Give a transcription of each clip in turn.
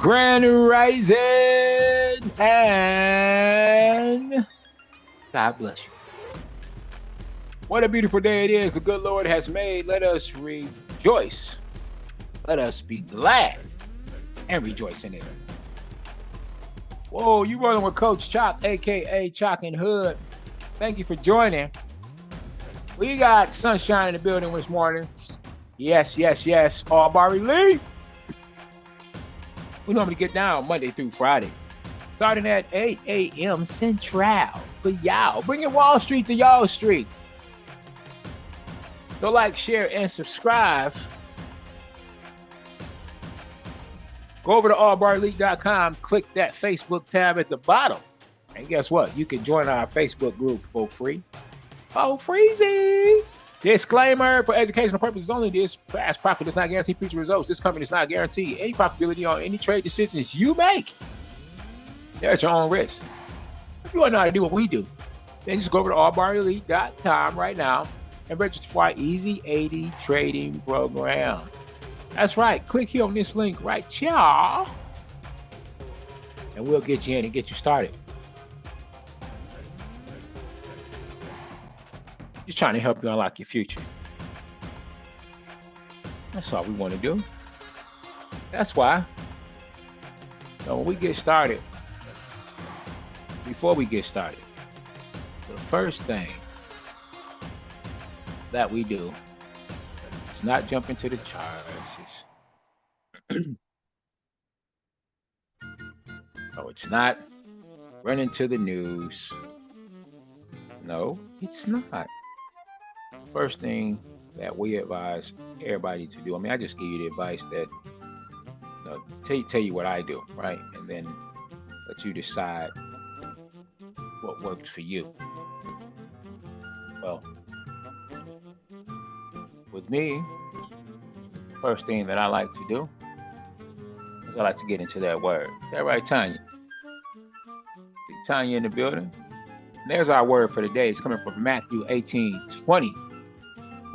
Grand Rising, and God bless you. What a beautiful day it is the good Lord has made. Let us rejoice. Let us be glad and rejoice in it. Whoa, you rolling with Coach Chalk, a.k.a. Chocinhood. Thank you for joining. We got sunshine in the building this morning. Yes, Allbar Elite. We normally get down Monday through Friday, starting at 8 a.m. Central for y'all. Bringing Wall Street to y'all street. Go like, share, and subscribe. Go over to allbarelite.com, click that Facebook tab at the bottom. And guess what? You can join our Facebook group for free. Oh, freezy! Disclaimer, for educational purposes only, this past profit does not guarantee future results. This company does not guarantee any profitability on any trade decisions you make. They're at your own risk. If you want to know how to do what we do, then just go over to allbarelite.com right now and register for our Easy 80 trading program. That's right. Click here on this link right here, and we'll get you in and get you started. Just trying to help you unlock your future. That's all we want to do. That's why. So when we get started, before we get started, the first thing that we do is not jump into the charts. No, it's not run into the news. No, it's not. First thing that we advise everybody to do, I mean, I just give you the advice that, tell you what I do, right? And then let you decide what works for you. Well, with me, first thing that I like to do is I like to get into that word. Is that right, Tanya? Tanya in the building. And there's our word for the day. It's coming from Matthew 18:20.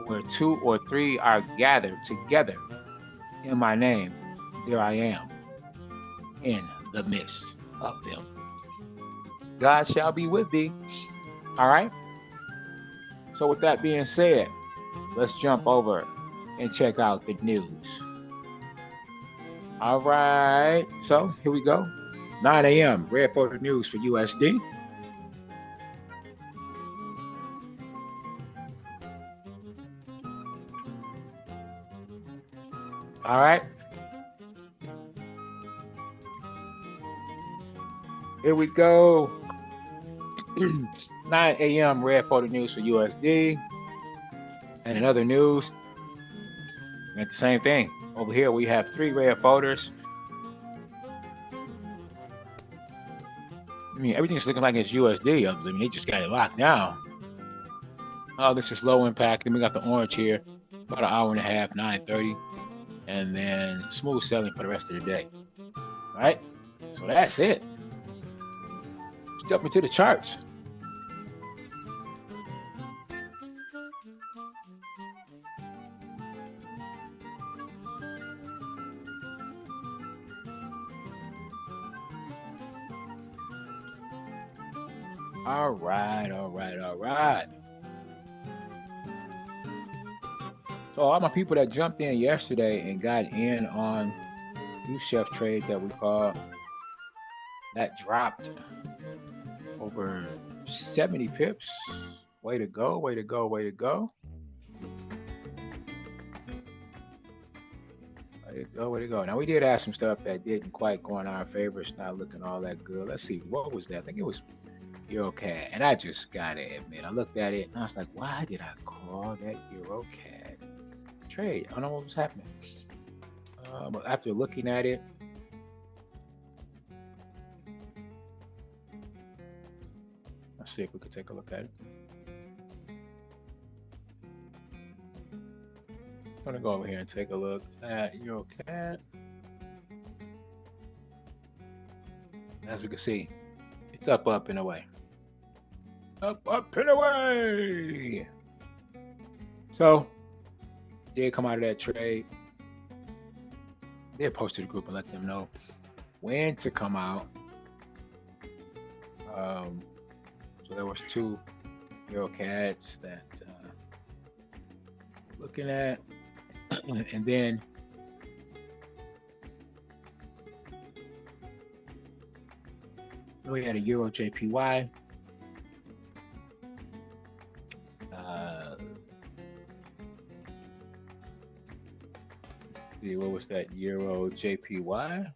Where two or three are gathered together in my name, there I am in the midst of them. God shall be with thee. All right? So with that being said, let's jump over and check out the news. All right. So here we go. 9 a.m. Red Photo News for USD. All right. Here we go. 9 a.m. Red Photo News for USD. And in other news, at the same thing. Over here, we have 3 red photos. I mean, everything's looking like it's USD. I mean, they just got it locked down. Oh, this is low impact. Then we got the orange here. About an hour and a half, 9:30. And then smooth selling for the rest of the day. All right? So that's it. Let's jump into the charts. All right. So all my people that jumped in yesterday and got in on new chef trade that we called, that dropped over 70 pips. Way to go. Now we did have some stuff that didn't quite go in our favor. It's not looking all that good. Let's see, what was that? I think it was EuroCAD. And I just gotta admit, I looked at it and I was like, why did I call that EuroCAD trade? I don't know what was happening. But after looking at it, let's see if we could take a look at it. I'm gonna go over here and take a look at EuroCAD. As we can see, it's up and away. Up and away. So, did come out of that trade. Did post to the group and let them know when to come out. So there was two Euro cats that looking at, and then we had a Euro JPY. What was that Euro JPY?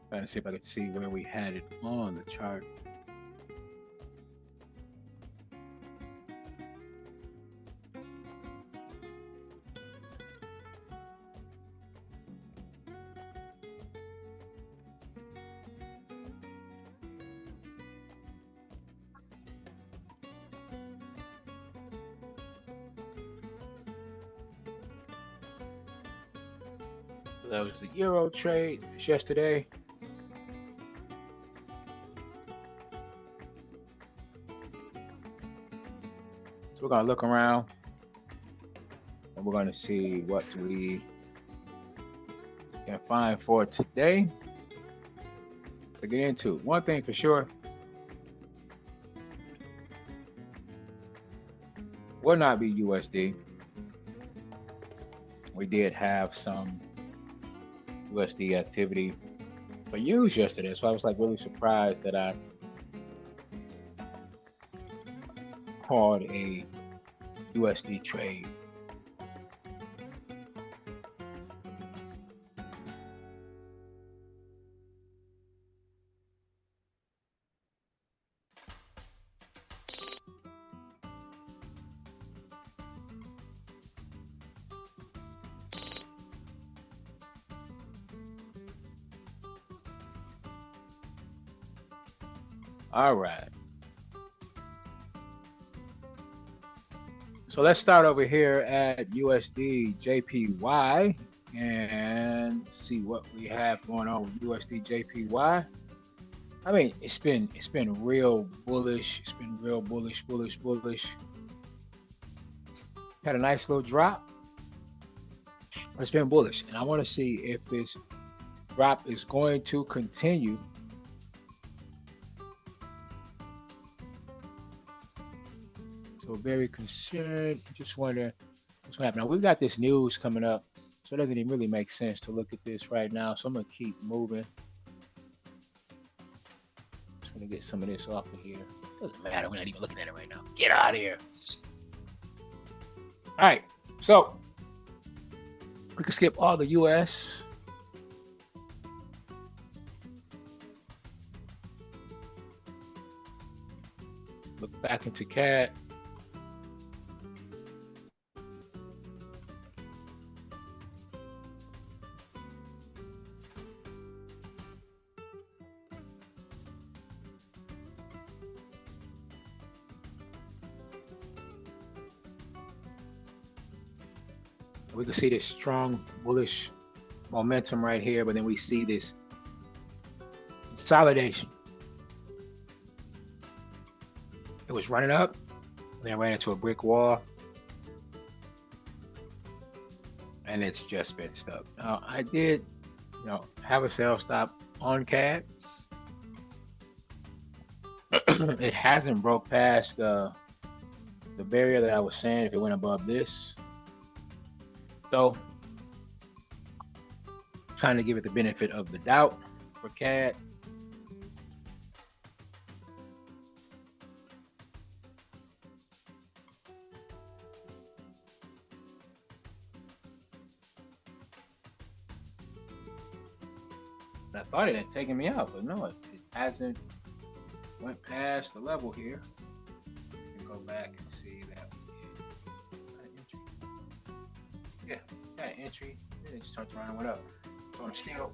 Trying to see if I could see where we had it on the chart. That was the Euro trade yesterday. So we're gonna look around and we're gonna see what we can find for today to get into. One thing for sure, will not be USD. We did have some USD activity for use yesterday, so I was like really surprised that I called a USD trade. All right. So let's start over here at USD JPY and see what we have going on with USD JPY. I mean, it's been real bullish. It's been real bullish. Had a nice little drop. It's been bullish, and I want to see if this drop is going to continue. So very concerned. Just wonder what's going to happen. Now we've got this news coming up, so it doesn't even really make sense to look at this right now. So I'm gonna keep moving. Just gonna get some of this off of here. Doesn't matter. We're not even looking at it right now. Get out of here. All right. So we can skip all the US. Look back into CAD. We can see this strong bullish momentum right here, but then we see this consolidation. It was running up, and then ran into a brick wall, and it's just been stuck. Now, I did, have a sell stop on CAD. It hasn't broke past the barrier that I was saying if it went above this. So, trying to give it the benefit of the doubt for CAD. I thought it had taken me out, but no, it hasn't went past the level here. You can go back and see that we got an entry. Yeah, got an entry. Then it just turned around and went up. So I'm still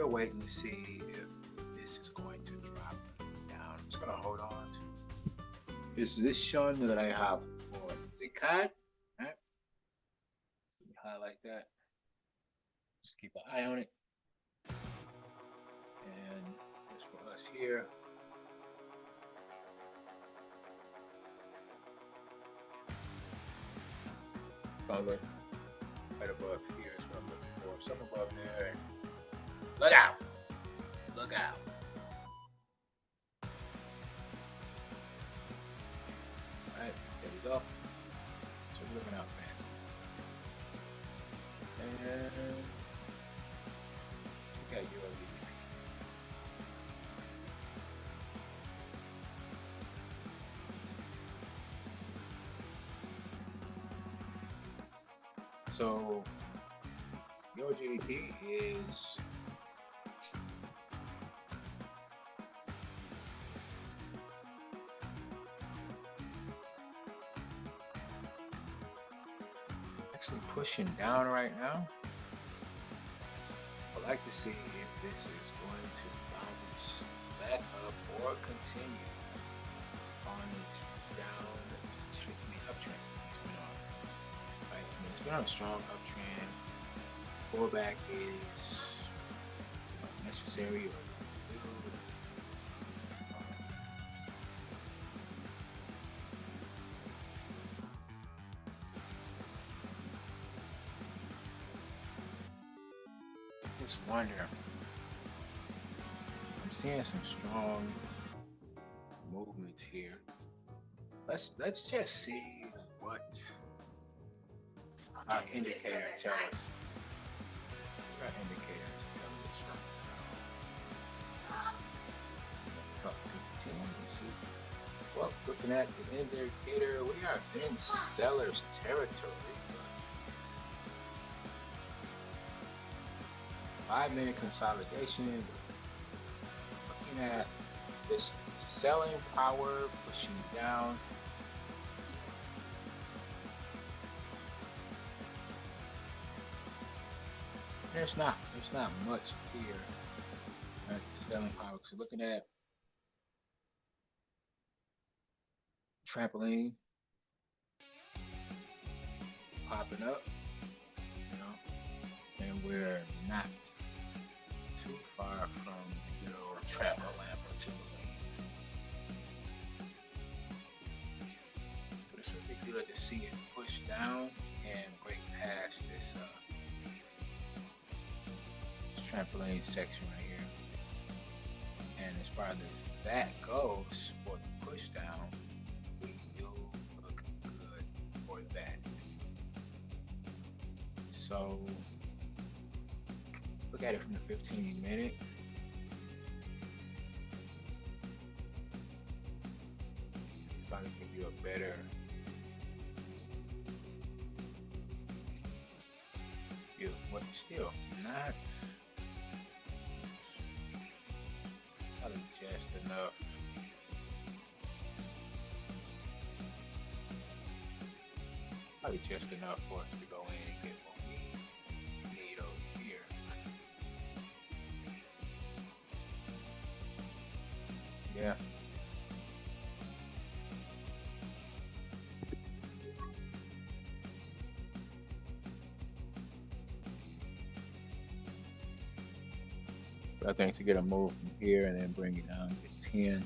waiting to see if this is going to drop down. I'm just gonna hold on to this shun that I have for Zcad. Right? Highlight that. Just keep an eye on it. And just for us here. gonna look right above here is what I'm looking for. Something above there. Look out! Look out! Alright, there we go. So we're looking out, man. And okay, you're over here. So your GDP is actually pushing down right now. I'd like to see if this is going to bounce back up or continue on its down, uptrend. Right, it's been on a strong uptrend. Pullback is necessary or just wonder. I'm seeing some strong movements here. Let's just see what our indicator tells us. Our indicators tell us right now. Talk to the team and see. Well, looking at the indicator, we are in seller's territory. 5-minute consolidation. Looking at this selling power pushing down. There's not much here at selling power. So looking at trampoline popping up, you know, and we're not too far from the good old trampoline or trampoline. But this would be good to see it push down and break past this trampoline section right here. And as far as that goes for the push down, we do look good for that. So look at it from the 15-minute. Probably give you a better view, but still not probably just enough. Probably just enough for us to go in and get what we need over here. Yeah. But I think to get a move from here and then bring it down to 10.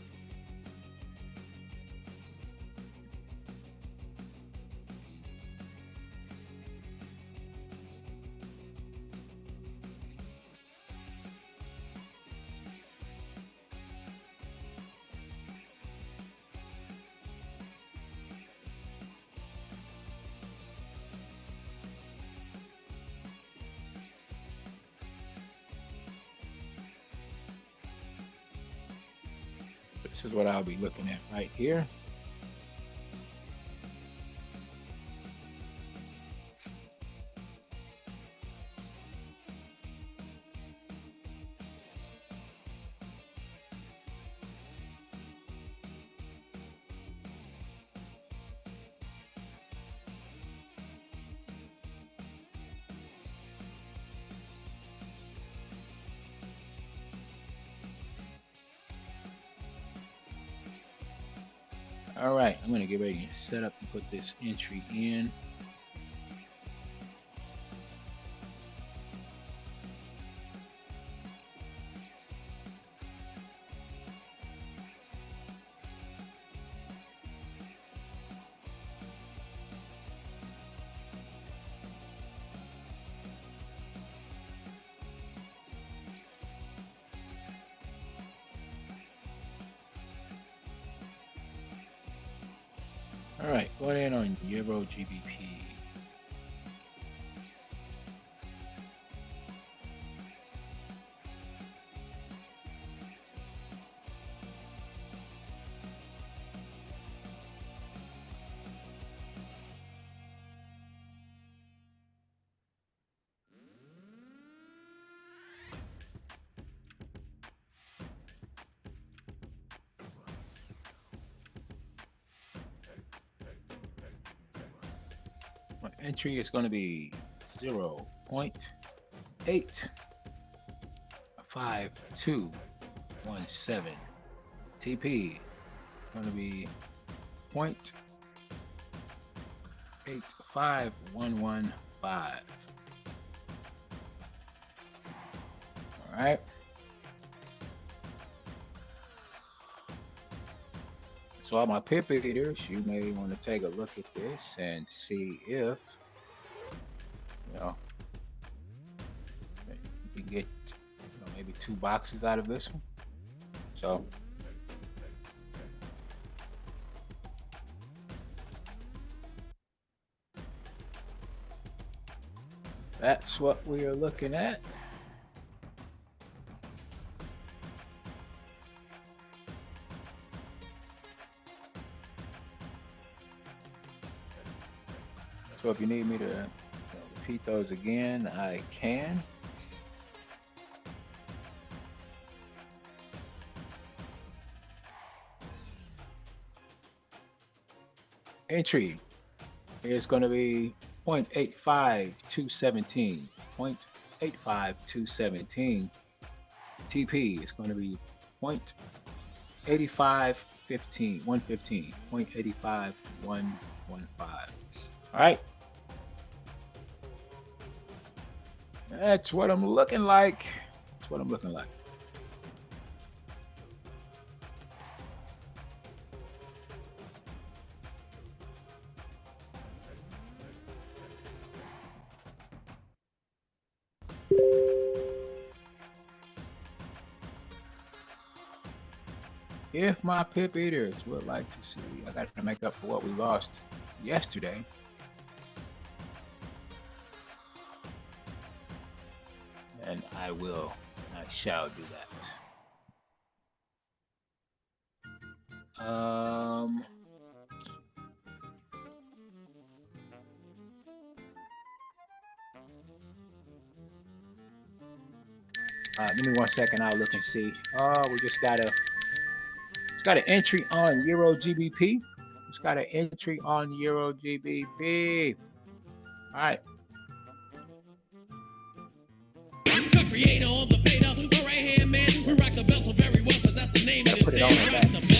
This is what I'll be looking at right here. All right, I'm gonna get ready to set up and put this entry in. All right, going in on Euro GBP. My entry is going to be 0.85217. TP going to be 0.85115. All right. So all my pip eaters, you may want to take a look at this and see if, you know, you can get, maybe 2 boxes out of this one. So that's what we are looking at. So if you need me to repeat those again, I can. Entry is going to be 0.85217. 0.85217. TP is going to be 0.85115. 0.85115. All right. That's what I'm looking like. That's what I'm looking like. If my pip eaters would like to see, I got to make up for what we lost yesterday. And I shall do that. Give me 1 second. I'll look and see. We just got an entry on Euro GBP. Just got an entry on Euro GBP. All right. Creator of the fader, the right hand man, we rock the bell so very well, cause that's the name of the day. Rock the bell.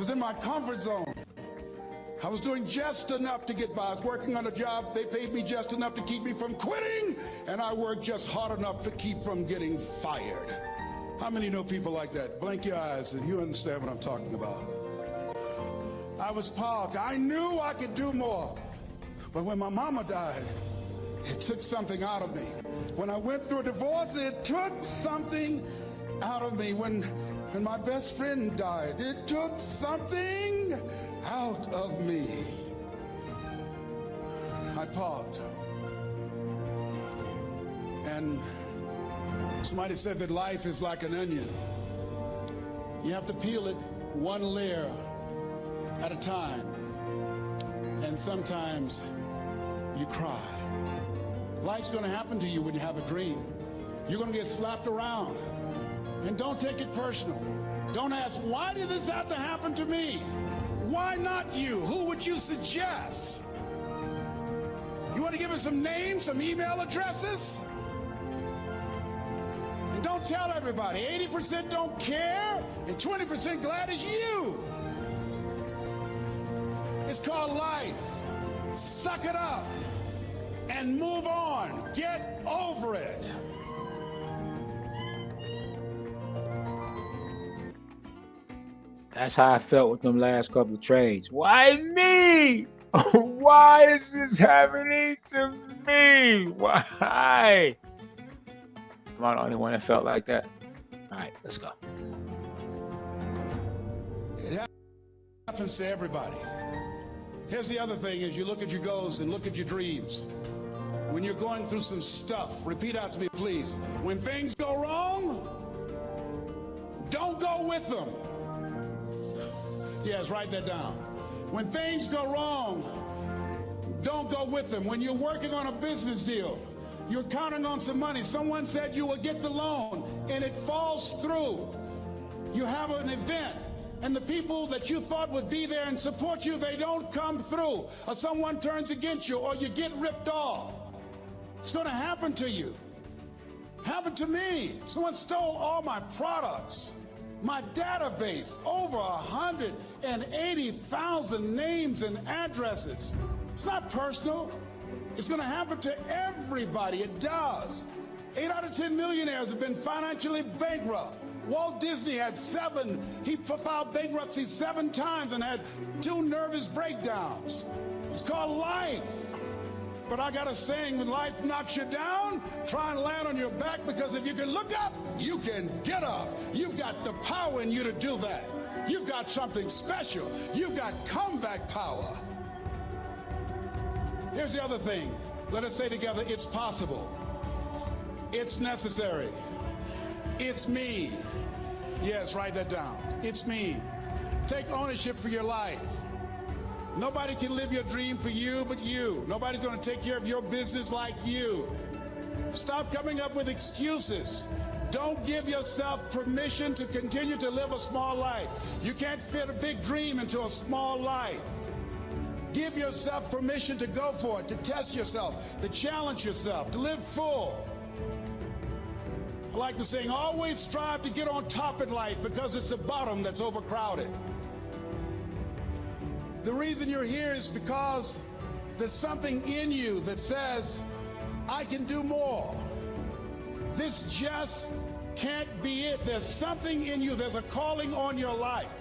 was in my comfort zone. I was doing just enough to get by. I was working on a job. They paid me just enough to keep me from quitting, and I worked just hard enough to keep from getting fired. How many know people like that? Blink your eyes and you understand what I'm talking about. I was parked. I knew I could do more. But when my mama died, it took something out of me. When I went through a divorce, it took something out of me. When my best friend died, it took something out of me. I paused. And somebody said that life is like an onion. You have to peel it one layer at a time. And sometimes you cry. Life's going to happen to you when you have a dream. You're going to get slapped around. And don't take it personal. Don't ask, why did this have to happen to me? Why not you? Who would you suggest? You want to give us some names, some email addresses? And don't tell everybody. 80% don't care, and 20% glad it's you. It's called life. Suck it up and move on. Get over it. That's how I felt with them last couple of trades. Why me? Why is this happening to me? Why? Am I the only one that felt like that? All right, let's go. It happens to everybody. Here's the other thing is you look at your goals and look at your dreams. When you're going through some stuff, repeat out to me, please. When things go wrong, don't go with them. Yes, write that down. When things go wrong, don't go with them. When you're working on a business deal, you're counting on some money. Someone said you will get the loan, and it falls through. You have an event, and the people that you thought would be there and support you, they don't come through. Or someone turns against you, or you get ripped off. It's going to happen to you. Happened to me. Someone stole all my products. My database, over 180,000 names and addresses. It's not personal. It's going to happen to everybody. It does. 8 out of 10 millionaires have been financially bankrupt. Walt Disney had 7. He filed bankruptcy 7 times and had 2 nervous breakdowns. It's called life. But I got a saying, when life knocks you down, try and land on your back, because if you can look up, you can get up. You've got the power in you to do that. You've got something special. You've got comeback power. Here's the other thing. Let us say together, it's possible. It's necessary. It's me. Yes, write that down. It's me. Take ownership for your life. Nobody can live your dream for you but you. Nobody's going to take care of your business like you. Stop coming up with excuses. Don't give yourself permission to continue to live a small life. You can't fit a big dream into a small life. Give yourself permission to go for it, to test yourself, to challenge yourself, to live full. I like the saying, always strive to get on top in life, because it's the bottom that's overcrowded. The reason you're here is because there's something in you that says, I can do more. This just can't be it. There's something in you. There's a calling on your life.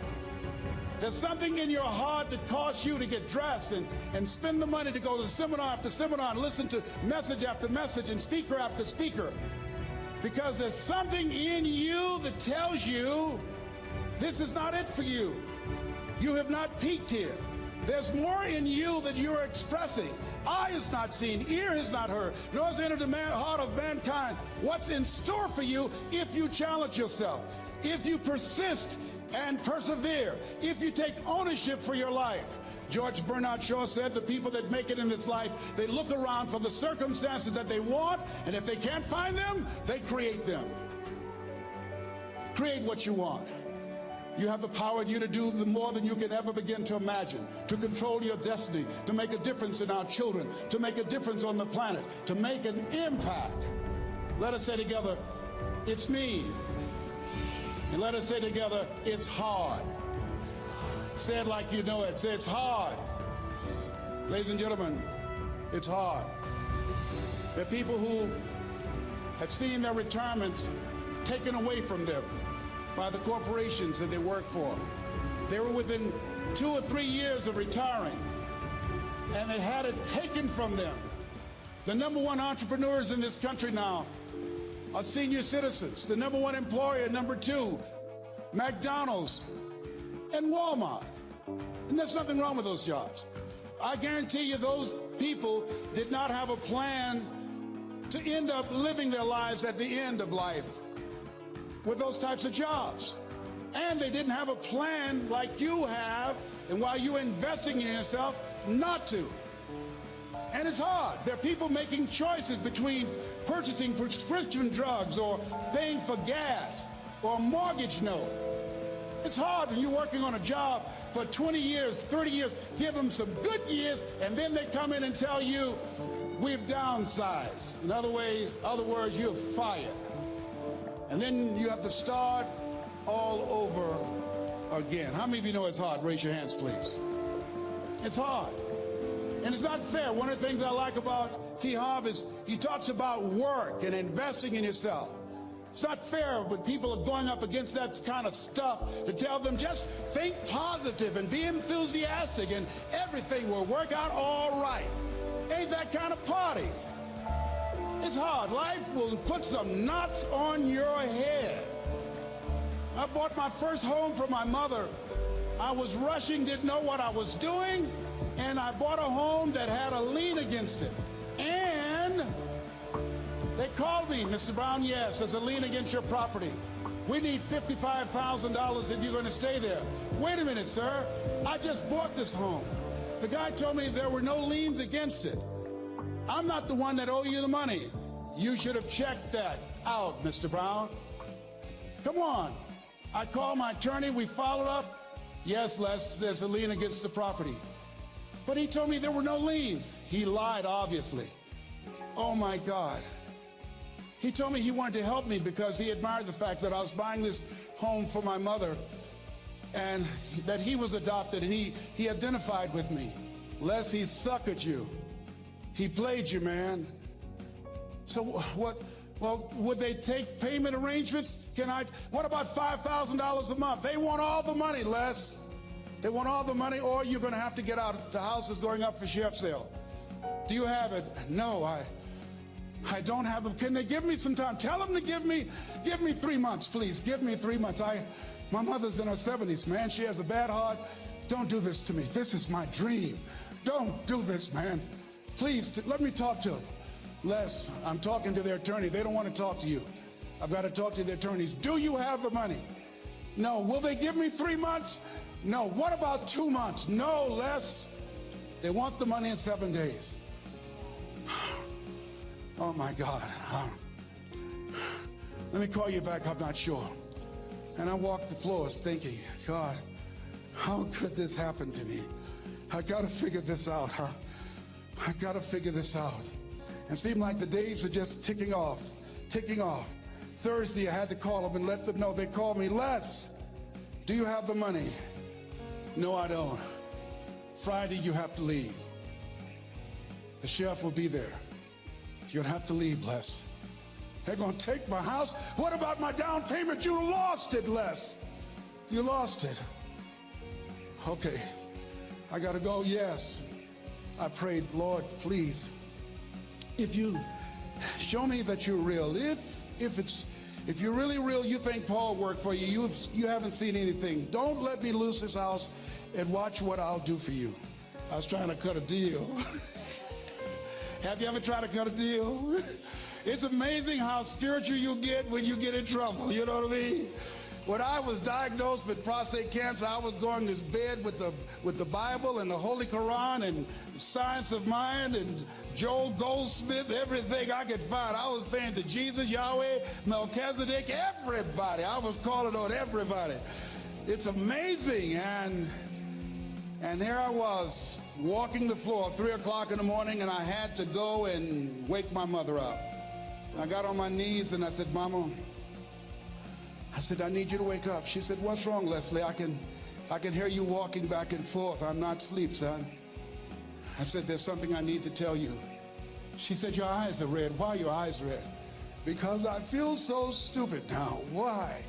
There's something in your heart that caused you to get dressed and spend the money to go to seminar after seminar and listen to message after message and speaker after speaker. Because there's something in you that tells you this is not it for you. You have not peaked here. There's more in you that you're expressing. Eye has not seen, ear has not heard, nor has entered the heart of mankind what's in store for you if you challenge yourself, if you persist and persevere, if you take ownership for your life. George Bernard Shaw said the people that make it in this life, they look around for the circumstances that they want, and if they can't find them, they create them. Create what you want. You have the power in you to do more than you can ever begin to imagine, to control your destiny, to make a difference in our children, to make a difference on the planet, to make an impact. Let us say together, it's me. And let us say together, it's hard. Say it like you know it. Say it's hard. Ladies and gentlemen, it's hard. There are people who have seen their retirements taken away from them by the corporations that they work for. They were within 2 or 3 years of retiring, and they had it taken from them. The #1 entrepreneurs in this country now are senior citizens. The #1 employer, #2, McDonald's and Walmart. And there's nothing wrong with those jobs. I guarantee you those people did not have a plan to end up living their lives at the end of life with those types of jobs. And they didn't have a plan like you have, and while you're investing in yourself, not to. And it's hard. There are people making choices between purchasing prescription drugs or paying for gas or a mortgage note. It's hard when you're working on a job for 20 years, 30 years, give them some good years, and then they come in and tell you, we've downsized. In other words, you're fired. And then you have to start all over again. How many of you know it's hard? Raise your hands, please. It's hard. And it's not fair. One of the things I like about T. Harv is he talks about work and investing in yourself. It's not fair when people are going up against that kind of stuff to tell them just think positive and be enthusiastic and everything will work out all right. Ain't that kind of party. It's hard. Life will put some knots on your head. I bought my first home for my mother. I was rushing, didn't know what I was doing, and I bought a home that had a lien against it. And they called me, Mr. Brown, yes, there's a lien against your property. We need $55,000 if you're going to stay there. Wait a minute, sir. I just bought this home. The guy told me there were no liens against it. I'm not the one that owe you the money. You should have checked that out, Mr. Brown. Come on. I called my attorney. We followed up. Yes, Les, there's a lien against the property. But he told me there were no liens. He lied, obviously. Oh, my God. He told me he wanted to help me because he admired the fact that I was buying this home for my mother and that he was adopted, and he identified with me. Les, he suckered you. He played you, man. So what? Well, would they take payment arrangements? What about $5,000 a month? They want all the money, Les. They want all the money, or you're going to have to get out. The house is going up for sheriff's sale. Do you have it? No, I don't have it. Can they give me some time? Tell them to give me 3 months, please. Give me 3 months. My mother's in her 70s, man. She has a bad heart. Don't do this to me. This is my dream. Don't do this, man. Please, let me talk to them. Les, I'm talking to their attorney. They don't want to talk to you. I've got to talk to their attorneys. Do you have the money? No. Will they give me 3 months? No. What about 2 months? No, Les. They want the money in 7 days. Oh, my God. Let me call you back. I'm not sure. And I walked the floors thinking, God, how could this happen to me? I got to figure this out, huh? I got to figure this out. And it seemed like the days are just ticking off. Thursday, I had to call them and let them know. They called me, Les, do you have the money? No, I don't. Friday, you have to leave. The sheriff will be there. You're going to have to leave, Les. They're going to take my house. What about my down payment? You lost it, Les. You lost it. Okay. I got to go. Yes. I prayed, Lord, please, if you show me that you're real, if you're really real, you think Paul worked for you, you haven't seen anything. Don't let me lose this house and watch what I'll do for you. I was trying to cut a deal. Have you ever tried to cut a deal? It's amazing how spiritual you get when you get in trouble. You know what I mean? When I was diagnosed with prostate cancer, I was going to bed with the Bible and the Holy Quran and Science of Mind and Joel Goldsmith, everything I could find. I was praying to Jesus, Yahweh, Melchizedek, everybody. I was calling on everybody. It's amazing. And here I was walking the floor 3 o'clock in the morning, and I had to go and wake my mother up. I got on my knees and I said, Mama, I said, I need you to wake up. She said, what's wrong, Leslie? I can I can hear you walking back and forth. I'm not asleep, son. I said, there's something I need to tell you. She said, your eyes are red. Why are your eyes red? Because I feel so stupid now. Why?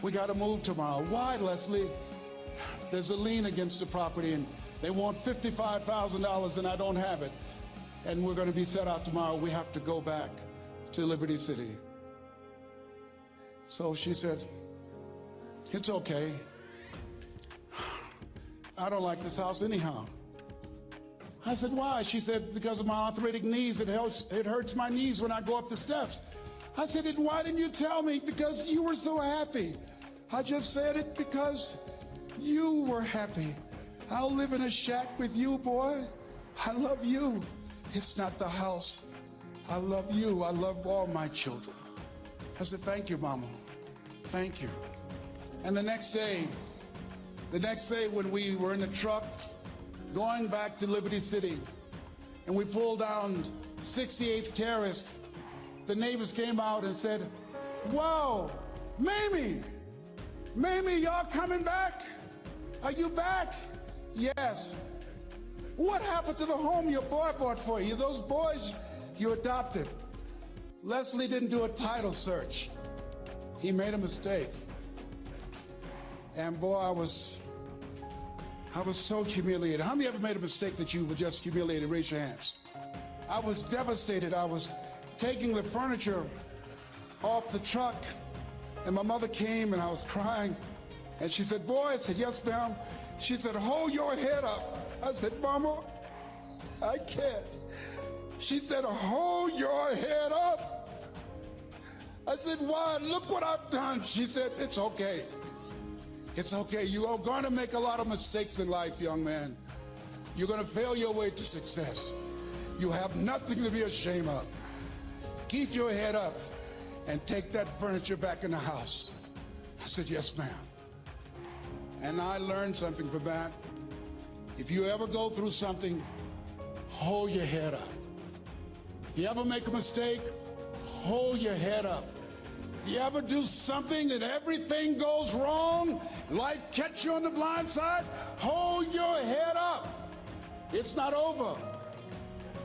We got to move tomorrow. Why, Leslie? There's a lien against the property and they want $55,000 and I don't have it. And we're going to be set out tomorrow. We have to go back to Liberty City. So she said, it's okay. I don't like this house anyhow. I said, why? She said, because of my arthritic knees, it hurts my knees when I go up the steps. I said, why didn't you tell me? Because you were so happy. I just said it because you were happy. I'll live in a shack with you, boy. I love you. It's not the house. I love you. I love all my children. I said, thank you, Mama. Thank you. And the next day when we were in the truck going back to Liberty City and we pulled down 68th Terrace, the neighbors came out and said, wow, Mamie, y'all coming back? Are you back? Yes. What happened to the home your boy bought for you? Those boys you adopted. Leslie didn't do a title search. He made a mistake. And boy, I was so humiliated. How many ever made a mistake that you were just humiliated? Raise your hands. I was devastated. I was taking the furniture off the truck, and my mother came, and I was crying. And she said, boy, I said, yes, ma'am. She said, hold your head up. I said, Mama, I can't. She said, hold your head up. I said, why? Look what I've done. She said, it's okay. It's okay. You are going to make a lot of mistakes in life, young man. You're going to fail your way to success. You have nothing to be ashamed of. Keep your head up and take that furniture back in the house. I said, yes, ma'am. And I learned something from that. If you ever go through something, hold your head up. If you ever make a mistake, hold your head up. If you ever do something and everything goes wrong, like catch you on the blind side, hold your head up. It's not over.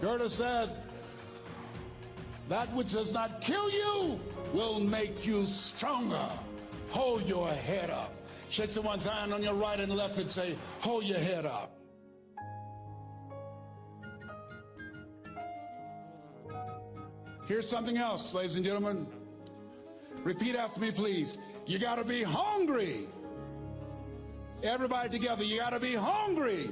Goethe said, that which does not kill you will make you stronger. Hold your head up. Shake someone's hand on your right and left and say, hold your head up. Here's something else, ladies and gentlemen. Repeat after me, please. You gotta be hungry. Everybody together, you gotta be hungry.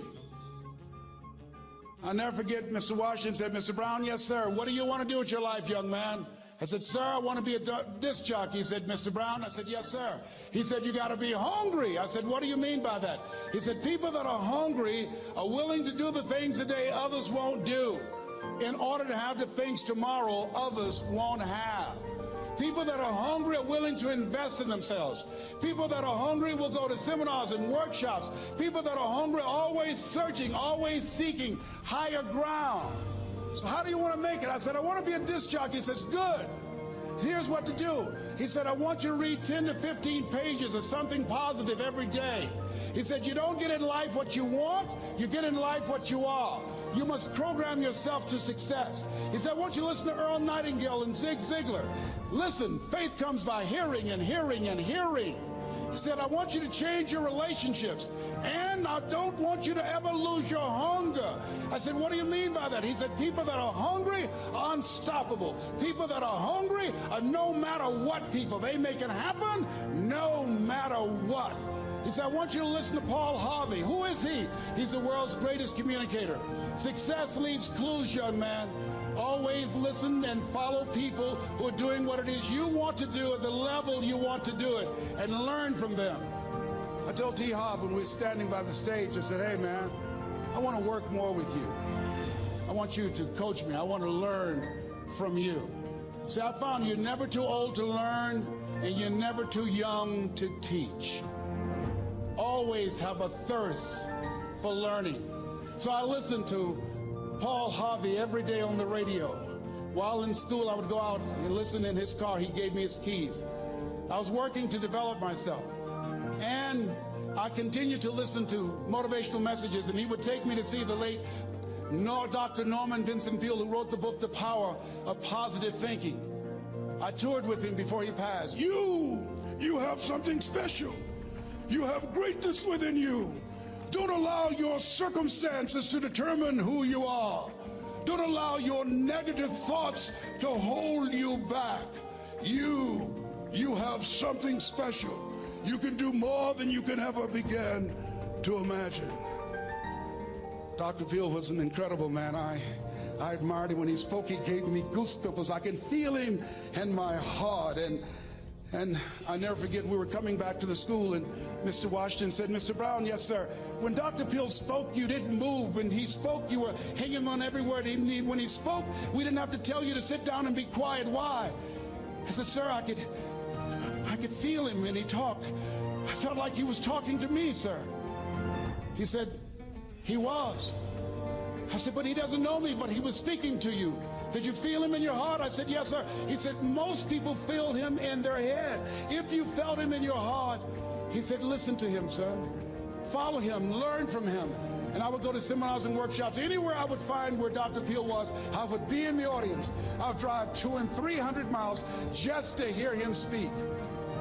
I'll never forget Mr. Washington said, Mr. Brown, yes, sir. What do you want to do with your life, young man? I said, sir, I want to be a disc jockey. He said, Mr. Brown? I said, yes, sir. He said, you got to be hungry. I said, what do you mean by that? He said, people that are hungry are willing to do the things today others won't do in order to have the things tomorrow others won't have. People that are hungry are willing to invest in themselves. People that are hungry will go to seminars and workshops. People that are hungry are always searching, always seeking higher ground. So how do you want to make it? I said, I want to be a disc jockey. He says, good. Here's what to do. He said, I want you to read 10 to 15 pages of something positive every day. He said, you don't get in life what you want, you get in life what you are. You must program yourself to success. He said, I want you to listen to Earl Nightingale and Zig Ziglar. Listen, faith comes by hearing and hearing and hearing. He said, I want you to change your relationships, and I don't want you to ever lose your hunger. I said, what do you mean by that? He said, people that are hungry are unstoppable. People that are hungry are no matter what people. They make it happen no matter what. He said, I want you to listen to Paul Harvey. Who is he? He's the world's greatest communicator. Success leaves clues, young man. Always listen and follow people who are doing what it is you want to do at the level you want to do it, and learn from them. I told T. Hobb when we were standing by the stage, I said, hey, man, I want to work more with you. I want you to coach me. I want to learn from you. See, I found you're never too old to learn, and you're never too young to teach. Always have a thirst for learning. So I listened to Paul Harvey every day on the radio. While in school, I would go out and listen in his car. He gave me his keys. I was working to develop myself. And I continued to listen to motivational messages, and he would take me to see the late Dr. Norman Vincent Peale, who wrote the book, The Power of Positive Thinking. I toured with him before he passed. You have something special. You have greatness within you. Don't allow your circumstances to determine who you are. Don't allow your negative thoughts to hold you back. You have something special. You can do more than you can ever begin to imagine. Dr. Peale was an incredible man. I admired him when he spoke. He gave me goosebumps. I can feel him in my heart. And I never forget, we were coming back to the school, and Mr. Washington said, Mr. Brown, yes, sir. When Dr. Peale spoke, you didn't move. When he spoke, you were hanging on every word. When he spoke, we didn't have to tell you to sit down and be quiet. Why? I said, sir, I could feel him when he talked. I felt like he was talking to me, sir. He said, he was. I said, but he doesn't know me, but he was speaking to you. Did you feel him in your heart? I said, yes, sir. He said, most people feel him in their head. If you felt him in your heart, he said, listen to him, sir. Follow him, learn from him. And I would go to seminars and workshops. Anywhere I would find where Dr. Peale was, I would be in the audience. I would drive 200 and 300 miles just to hear him speak.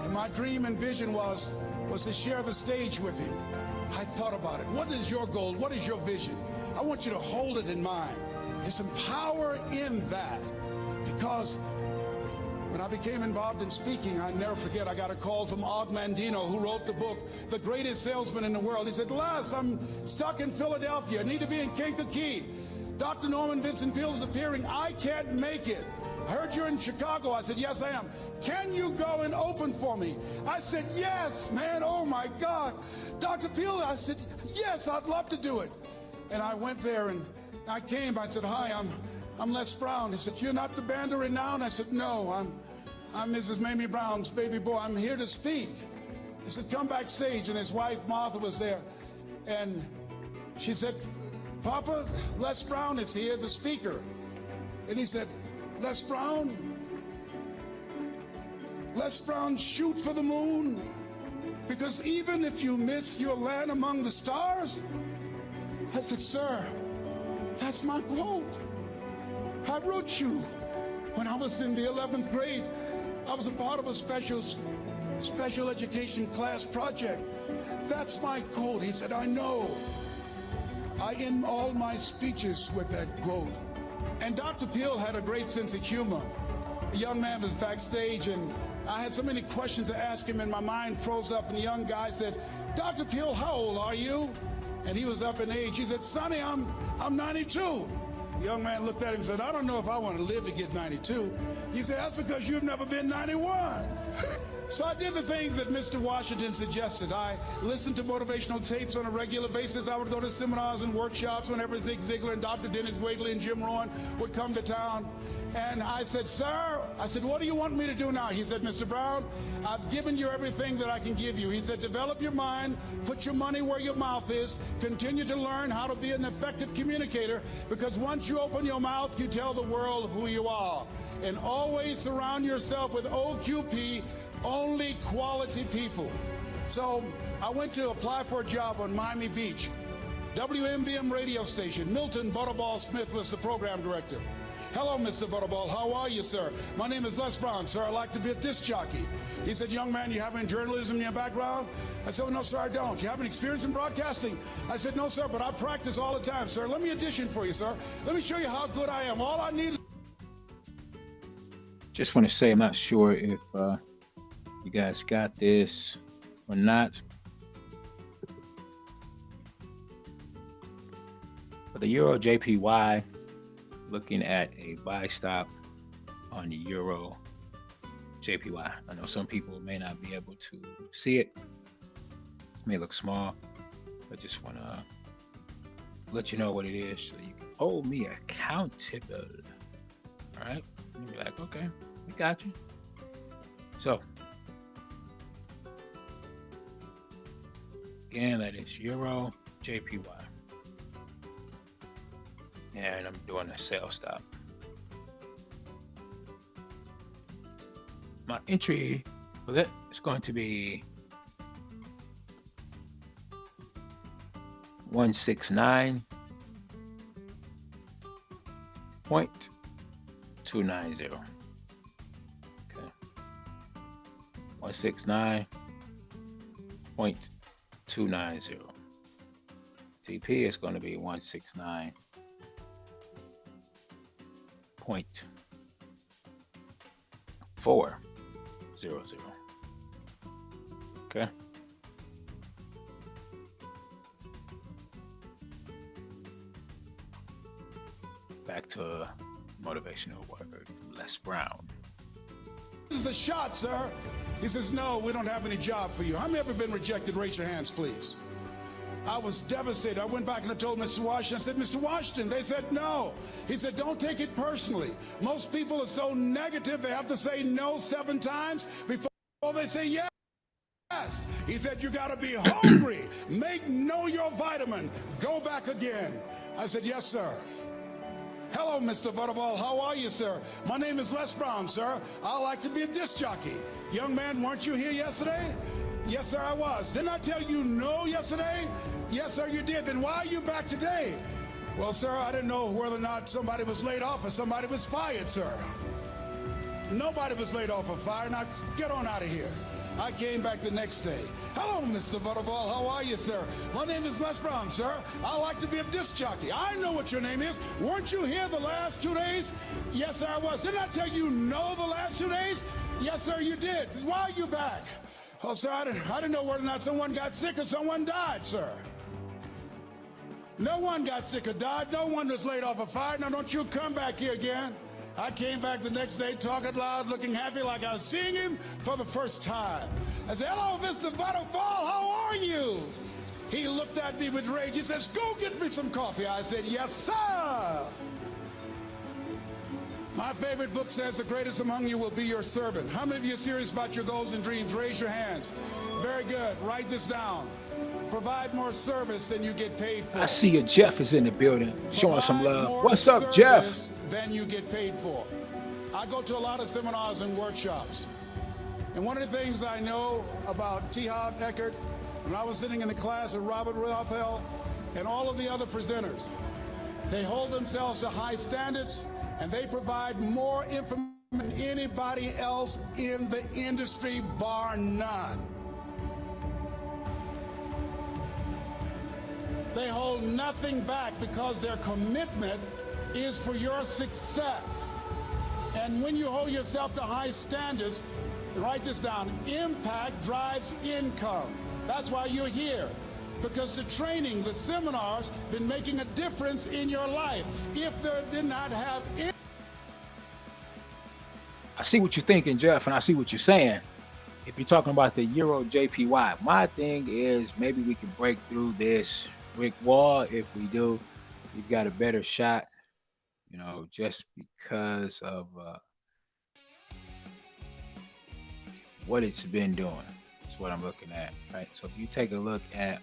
And my dream and vision was to share the stage with him. I thought about it. What is your goal? What is your vision? I want you to hold it in mind. There's some power in that, because when I became involved in speaking, I never forget, I got a call from Og Mandino, who wrote the book, The Greatest Salesman in the World. He said, Les, I'm stuck in Philadelphia. I need to be in Kankakee. Dr. Norman Vincent Peale is appearing. I can't make it. I heard you're in Chicago. I said, yes, I am. Can you go and open for me? I said, yes, man. Oh, my God. Dr. Peale, I said, yes, I'd love to do it. And I went there, and I came. I said, hi, I'm Les Brown. He said, you're not the band of renown? I said, no, I'm Mrs. Mamie Brown's baby boy. I'm here to speak. He said, come backstage. And his wife, Martha, was there. And she said, Papa, Les Brown is here, the speaker. And he said, Les Brown, shoot for the moon. Because even if you miss, you'll land among the stars. I said, sir, that's my quote. I wrote you when I was in the 11th grade. I was a part of a special education class project. That's my quote. He said, I know. I end all my speeches with that quote. And Dr. Peale had a great sense of humor. A young man was backstage, and I had so many questions to ask him, and my mind froze up, and the young guy said, Dr. Peale, how old are you? And he was up in age. He said, Sonny, I'm 92. The young man looked at him and said, I don't know if I want to live to get 92. He said, that's because you've never been 91. So I did the things that Mr. Washington suggested. I listened to motivational tapes on a regular basis. I would go to seminars and workshops whenever Zig Ziglar and Dr. Dennis Wagley and Jim Rohn would come to town. And I said, sir, what do you want me to do now? He said, Mr. Brown, I've given you everything that I can give you. He said, develop your mind, put your money where your mouth is, continue to learn how to be an effective communicator, because once you open your mouth, you tell the world who you are. And always surround yourself with OQP, only quality people. So I went to apply for a job on Miami Beach. WMBM radio station. Milton Butterball Smith was the program director. Hello, Mr. Butterball. How are you, sir? My name is Les Brown, sir. I'd like to be a disc jockey. He said, young man, you have any journalism in your background? I said, well, no, sir, I don't. You have any experience in broadcasting? I said, no, sir, but I practice all the time, sir. Let me audition for you, sir. Let me show you how good I am. All I need is... Just want to say, I'm not sure if you guys got this or not. For the Euro JPY, looking at a buy stop on the Euro JPY. I know some people may not be able to see it. It may look small. I just want to let you know what it is so you can hold me accountable. All right? You'll be like, okay, we got you. So, again, that is Euro JPY. And I'm doing a sell stop. My entry for that is going to be 169.290. Okay. 169.290. TP is going to be 169.400. Okay. Back to motivational word from Les Brown. This is a shot, sir. He says, no, we don't have any job for you. How many ever been rejected? Raise your hands, please. I was devastated. I went back and I told Mr. Washington, I said, Mr. Washington, they said no. He said, don't take it personally. Most people are so negative, they have to say no 7 times before they say yes. He said, you got to be hungry. Know your vitamin. Go back again. I said, yes, sir. Hello, Mr. Butterball. How are you, sir? My name is Les Brown, sir. I like to be a disc jockey. Young man, weren't you here yesterday? Yes, sir, I was. Didn't I tell you no yesterday? Yes, sir, you did. Then why are you back today? Well, sir, I didn't know whether or not somebody was laid off or somebody was fired, sir. Nobody was laid off or fired. Now, get on out of here. I came back the next day. Hello, Mr. Butterball. How are you, sir? My name is Les Brown, sir. I like to be a disc jockey. I know what your name is. Weren't you here the last 2 days? Yes, sir, I was. Didn't I tell you no the last 2 days? Yes, sir, you did. Why are you back? Oh, sir, I didn't know whether or not someone got sick or someone died, sir. No one got sick or died. No one was laid off or fired. Now, don't you come back here again. I came back the next day talking loud, looking happy like I was seeing him for the first time. I said, hello, Mr. Butterball, how are you? He looked at me with rage. He says, go get me some coffee. I said, yes, sir. My favorite book says, the greatest among you will be your servant. How many of you are serious about your goals and dreams? Raise your hands. Very good. Write this down. Provide more service than you get paid for. I see you, Jeff is in the building, showing some love. What's up, Jeff? Than you get paid for. I go to a lot of seminars and workshops. And one of the things I know about T. Harv Eckert, when I was sitting in the class with Robert Rappel and all of the other presenters, they hold themselves to high standards and they provide more information than anybody else in the industry, bar none. They hold nothing back because their commitment is for your success. And when you hold yourself to high standards, write this down, impact drives income. That's why you're here. Because the training, the seminars, been making a difference in your life. If they did not have it. I see what you're thinking, Jeff, and I see what you're saying. If you're talking about the Euro JPY, my thing is maybe we can break through this brick wall. If we do, we've got a better shot, you know, just because of what it's been doing. That's what I'm looking at, right? So if you take a look at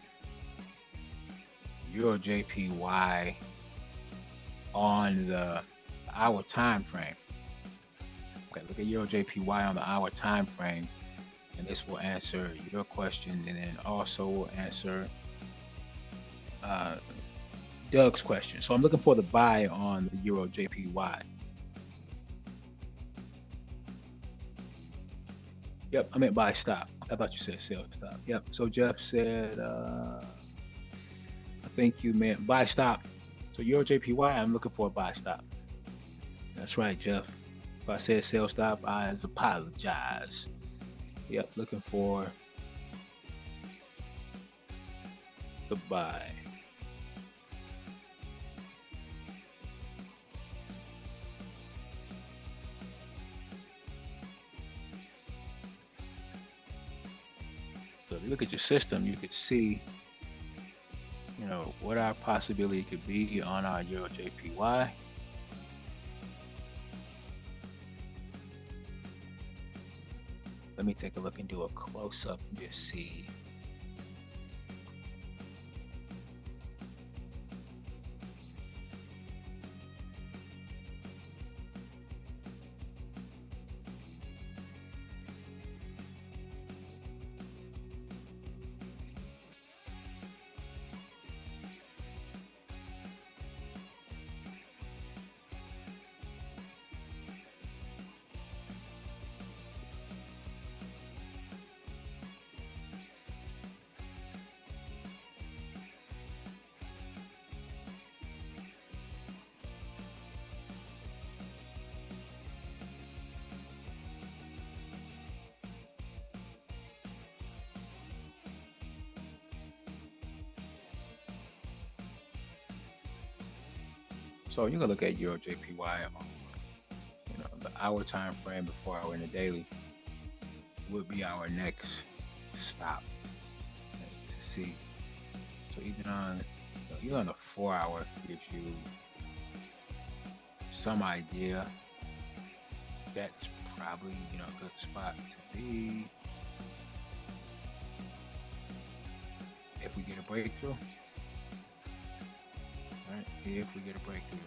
Euro JPY on the hour time frame, okay, look at Euro JPY on the hour time frame, and this will answer your question, and then also will answer Doug's question. So I'm looking for the buy on the Euro JPY. Yep, I meant buy stop. I thought you said sell stop. Yep. So Jeff said, I think you meant buy stop. So Euro JPY, I'm looking for a buy stop. That's right, Jeff. If I said sell stop, I apologize. Yep, looking for the buy. So if you look at your system, you could see, you know, what our possibility could be on our Euro JPY. Let me take a look and do a close-up and just see. also, you can look at Euro JPY. The hour time frame before hour in the daily would be our next stop to see. So even on the 4 hour gives you some idea. That's probably a good spot to be if we get a breakthrough. Right? If we get a breakthrough.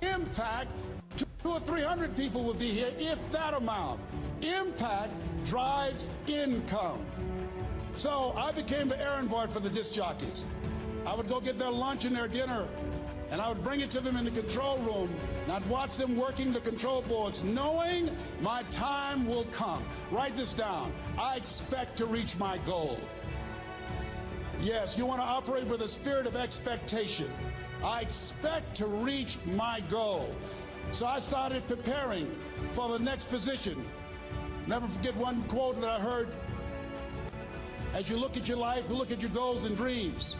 Impact, 200 or 300 people will be here, if that amount. Impact drives income. So I became the errand boy for the disc jockeys. I would go get their lunch and their dinner, and I would bring it to them in the control room, and I'd watch them working the control boards, knowing my time will come. Write this down. I expect to reach my goal. Yes, you want to operate with a spirit of expectation. I expect to reach my goal. So I started preparing for the next position. Never forget one quote that I heard. As you look at your life, you look at your goals and dreams.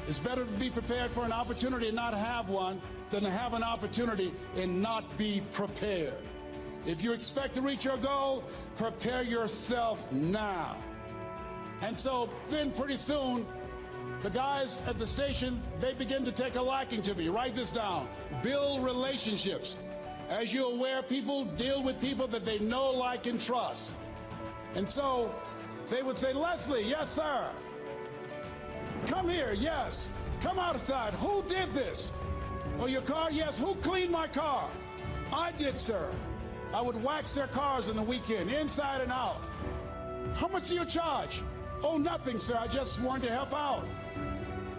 It's better to be prepared for an opportunity and not have one than to have an opportunity and not be prepared. If you expect to reach your goal, prepare yourself now. And so then pretty soon, the guys at the station, they begin to take a liking to me. Write this down. Build relationships. As you're aware, people deal with people that they know, like, and trust. And so they would say, Leslie, yes, sir. Come here, yes. Come outside. Who did this? Oh, your car? Yes. Who cleaned my car? I did, sir. I would wax their cars on the weekend, inside and out. How much do you charge? Oh, nothing, sir. I just wanted to help out.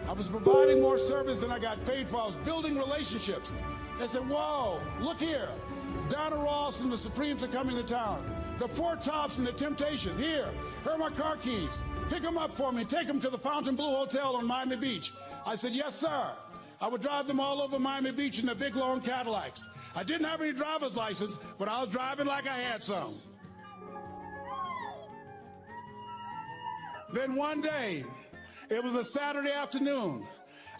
I was providing more service than I got paid for. I was building relationships. They said, whoa, look here. Donna Ross and the Supremes are coming to town. The Four Tops and the Temptations. Here are my car keys. Pick them up for me. Take them to the Fontainebleau Hotel on Miami Beach. I said, yes, sir. I would drive them all over Miami Beach in the big, long Cadillacs. I didn't have any driver's license, but I was driving like I had some. Then one day, it was a Saturday afternoon.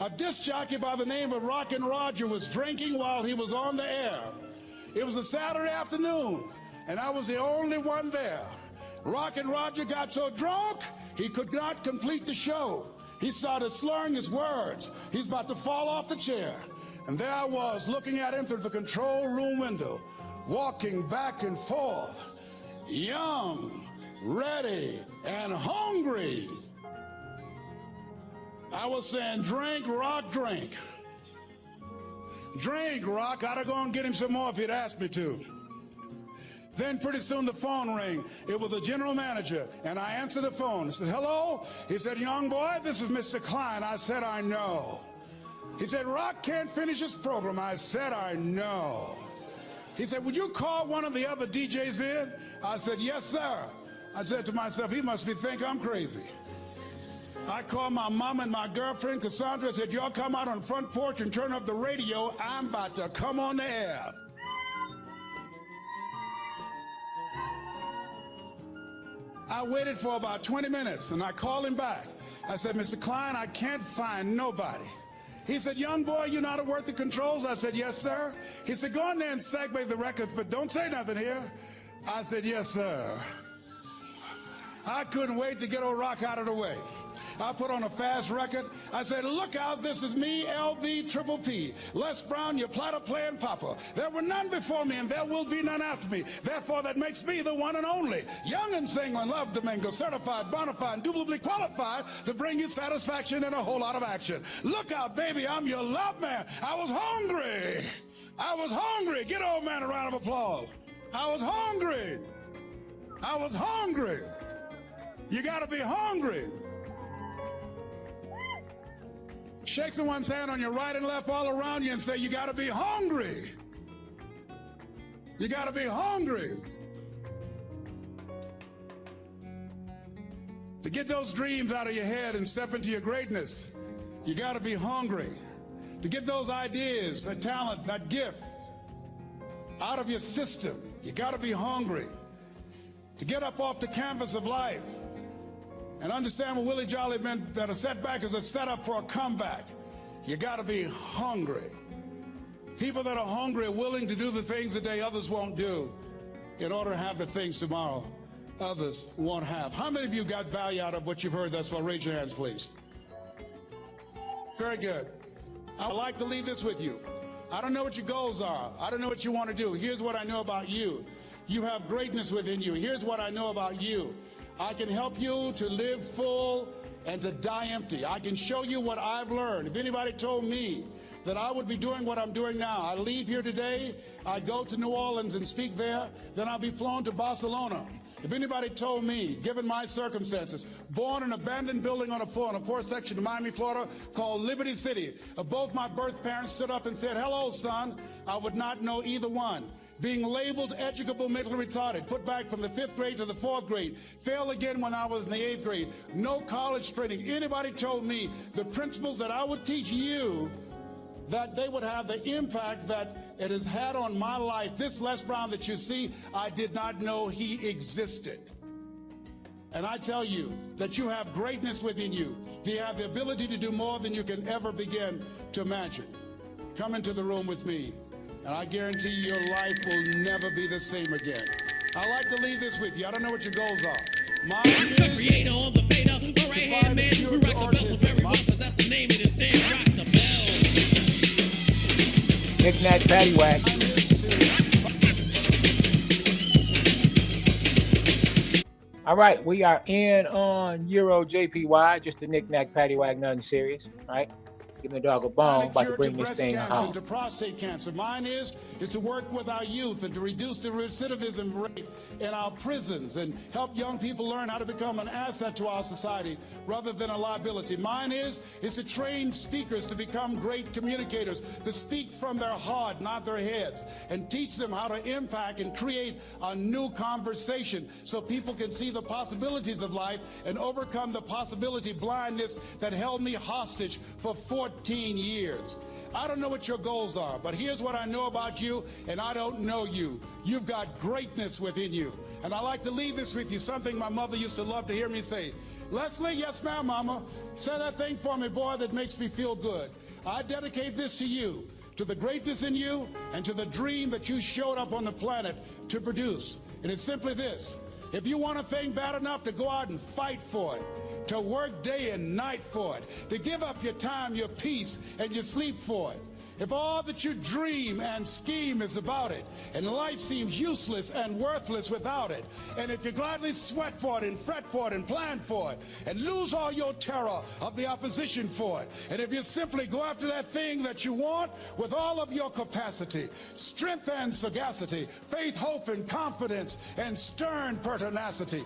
A disc jockey by the name of Rockin' Roger was drinking while he was on the air. It was a Saturday afternoon, and I was the only one there. Rockin' Roger got so drunk, he could not complete the show. He started slurring his words. He's about to fall off the chair. And there I was, looking at him through the control room window, walking back and forth, young, ready, and hungry. I was saying, drink, Rock, drink. Drink, Rock. I'd have gone and get him some more if he'd asked me to. Then pretty soon the phone rang. It was the general manager, and I answered the phone. I said, hello? He said, young boy, this is Mr. Klein. I said, I know. He said, Rock can't finish his program. I said, I know. He said, would you call one of the other DJs in? I said, yes, sir. I said to myself, he must be think I'm crazy. I called my mom and my girlfriend, Cassandra, said, y'all come out on the front porch and turn up the radio. I'm about to come on the air. I waited for about 20 minutes, and I called him back. I said, Mr. Klein, I can't find nobody. He said, young boy, you know how to work the controls? I said, yes, sir. He said, go in there and segue the record, but don't say nothing here. I said, yes, sir. I couldn't wait to get old Rock out of the way. I put on a fast record. I said, look out, this is me, LB Triple P. Les Brown, your platter playing papa. There were none before me, and there will be none after me. Therefore, that makes me the one and only. Young and single and love Domingo, certified, bona fide, indubitably qualified to bring you satisfaction and a whole lot of action. Look out, baby, I'm your love man. I was hungry. I was hungry. Get old man a round of applause. I was hungry. I was hungry. You got to be hungry. Shake someone's hand on your right and left all around you and say, you got to be hungry. You got to be hungry. To get those dreams out of your head and step into your greatness, you got to be hungry. To get those ideas, that talent, that gift out of your system, you got to be hungry. To get up off the canvas of life and understand what Willie Jolly meant, that a setback is a setup for a comeback. You got to be hungry. People that are hungry are willing to do the things today others won't do in order to have the things tomorrow others won't have. How many of you got value out of what you've heard thus far? Raise your hands, please. Very good. I'd like to leave this with you. I don't know what your goals are. I don't know what you want to do. Here's what I know about you. You have greatness within you. Here's what I know about you. I can help you to live full and to die empty. I can show you what I've learned. If anybody told me that I would be doing what I'm doing now, I leave here today, I go to New Orleans and speak there, then I'll be flown to Barcelona. If anybody told me, given my circumstances, born in an abandoned building on a poor section of Miami, Florida, called Liberty City, if both my birth parents stood up and said, hello, son, I would not know either one. Being labeled educable mentally retarded, put back from the 5th grade to the 4th grade, failed again when I was in the 8th grade, no college training. Anybody told me the principles that I would teach you, that they would have the impact that it has had on my life. This Les Brown that you see, I did not know he existed. And I tell you that you have greatness within you. You have the ability to do more than you can ever begin to imagine. Come into the room with me, and I guarantee you your life will never be the same again. I like to leave this with you. I don't know what your goals are. Mine is the creator on the fader, the right hand man who rock the bell so very well, because that's the name of this thing, rock the bell. Knick-knack, paddywhack. All right, we are in on Euro JPY, just a knick-knack, paddywhack, nothing serious, right? Give me a dog a bone, about to bring this thing home. To prostate cancer. Mine is to work with our youth and to reduce the recidivism rate in our prisons and help young people learn how to become an asset to our society rather than a liability. Mine is to train speakers to become great communicators, to speak from their heart, not their heads, and teach them how to impact and create a new conversation so people can see the possibilities of life and overcome the possibility blindness that held me hostage for 14 years. I don't know what your goals are, but here's what I know about you, and I don't know you. You've got greatness within you. And I like to leave this with you, something my mother used to love to hear me say. Leslie, yes ma'am, mama. Say that thing for me, boy, that makes me feel good. I dedicate this to you, to the greatness in you, and to the dream that you showed up on the planet to produce. And it's simply this. If you want a thing bad enough to go out and fight for it, to work day and night for it, to give up your time, your peace, and your sleep for it. If all that you dream and scheme is about it, and life seems useless and worthless without it, and if you gladly sweat for it and fret for it and plan for it, and lose all your terror of the opposition for it, and if you simply go after that thing that you want with all of your capacity, strength and sagacity, faith, hope, and confidence, and stern pertinacity,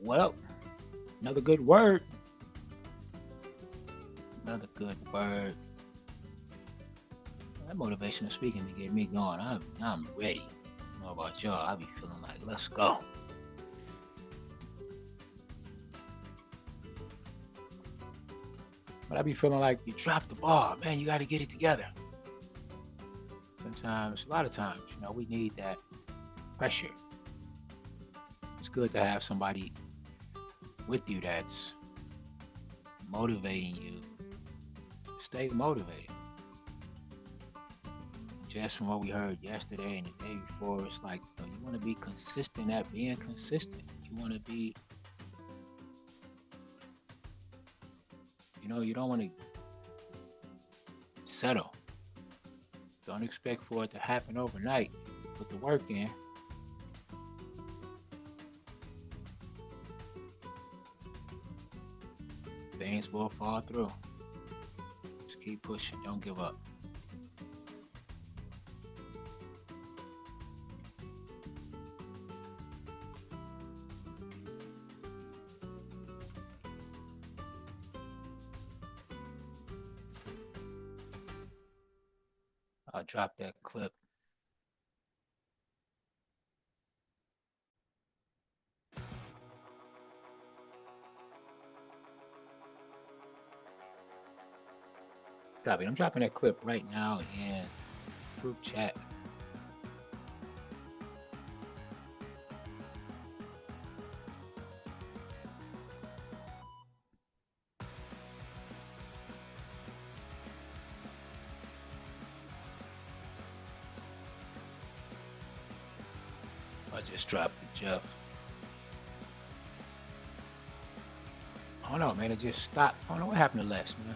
Well, another good word. Another good word. That motivational speaking to get me going. I'm ready. I don't know about y'all. I be feeling like, let's go. But I be feeling like you dropped the ball, man. You got to get it together. Sometimes, a lot of times, we need that pressure. It's good to have somebody with you that's motivating you. Stay motivated. Just from what we heard yesterday and the day before, it's like you want to be consistent at being consistent. You want to be, you don't want to settle. Don't expect for it to happen overnight. Put the work in. Things will fall through. Just keep pushing. Don't give up. I'll drop that clip. Copy. I'm dropping that clip right now in group chat. I just dropped it, Jeff. I don't know, man. It just stopped. I don't know what happened to Les, man.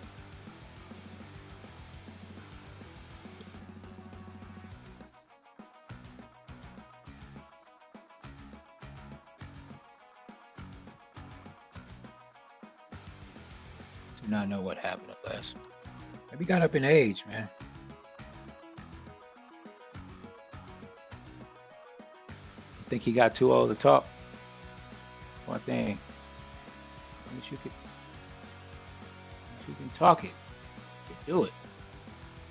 Do not know what happened to Les. Maybe he got up in age, man. I think he got too old to talk. One thing. Once you can talk it, you can do it.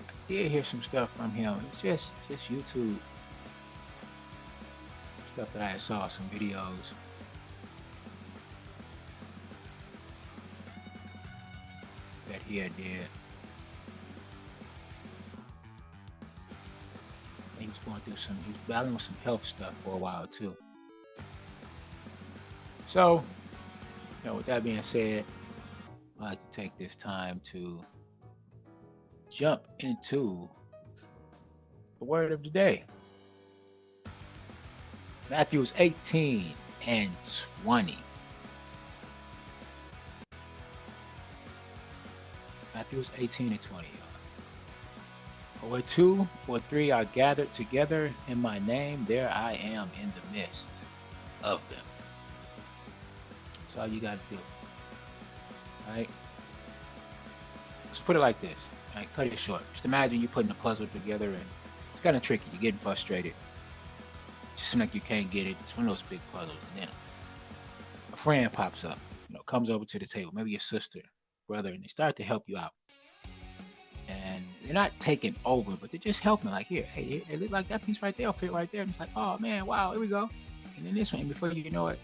I did hear some stuff from him. It's just YouTube stuff that I saw, some videos. That he had did. He was going through he was battling with some health stuff for a while too. So, with that being said, I'd like to take this time to jump into the word of the day. Matthew 18 and 20. Matthew 18 and 20. Where 2 or 3 are gathered together in my name, there I am in the midst of them. That's all you got to do. Right? Let's put it like this. Right? Cut it short. Just imagine you putting a puzzle together and it's kind of tricky. You're getting frustrated. It just seems like you can't get it. It's one of those big puzzles. And then a friend pops up, comes over to the table, maybe your sister, brother, and they start to help you out. And they're not taking over, but they're just helping. Like, here, hey, it look like that piece right there will fit right there. And it's like, oh man, wow, here we go. And then this one, and before you know it,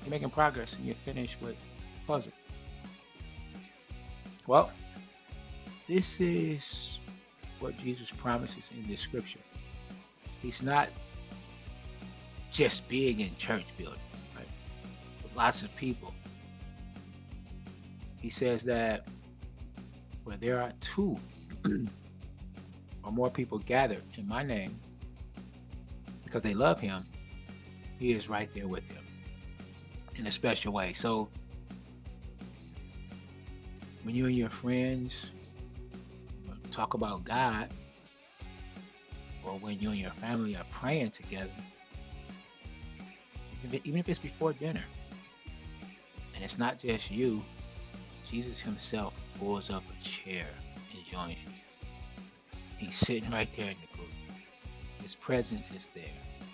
you're making progress and you're finished with the puzzle. Well, this is what Jesus promises in this scripture. He's not just big in church building, right? With lots of people. He says that where there are 2 or more people gathered in my name because they love him, he is right there with them in a special way. So when you and your friends talk about God, or when you and your family are praying together, even if it's before dinner, and it's not just you, Jesus himself pulls up a chair and joins you. He's sitting right there in the group. His presence is there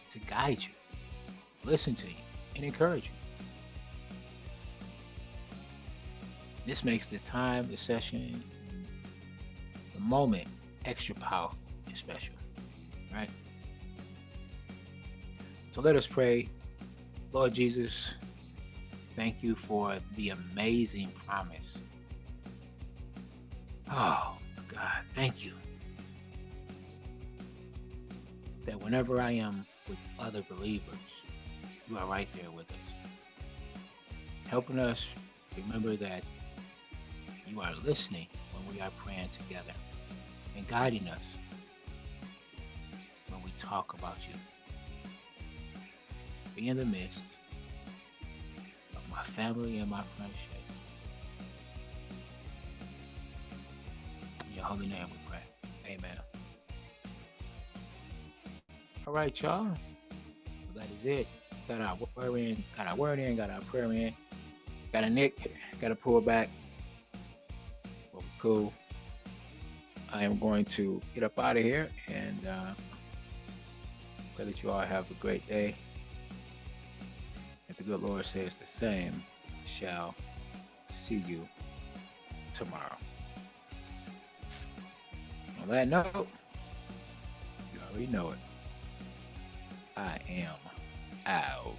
to guide you, listen to you, and encourage you. This makes the time, the session, the moment extra powerful and special, right? So let us pray. Lord Jesus, thank you for the amazing promise. Oh, God, thank you that whenever I am with other believers, you are right there with us, helping us remember that you are listening when we are praying together and guiding us when we talk about you. Be in the midst of my family and my friendship. In your holy name we pray. Amen. All right, y'all. Well, that is it. Got our word in, got our prayer in. Got a nick, got to pull back. Well, cool. I am going to get up out of here and pray that you all have a great day. If the good Lord says the same, shall see you tomorrow. On that note, you already know it. I am out.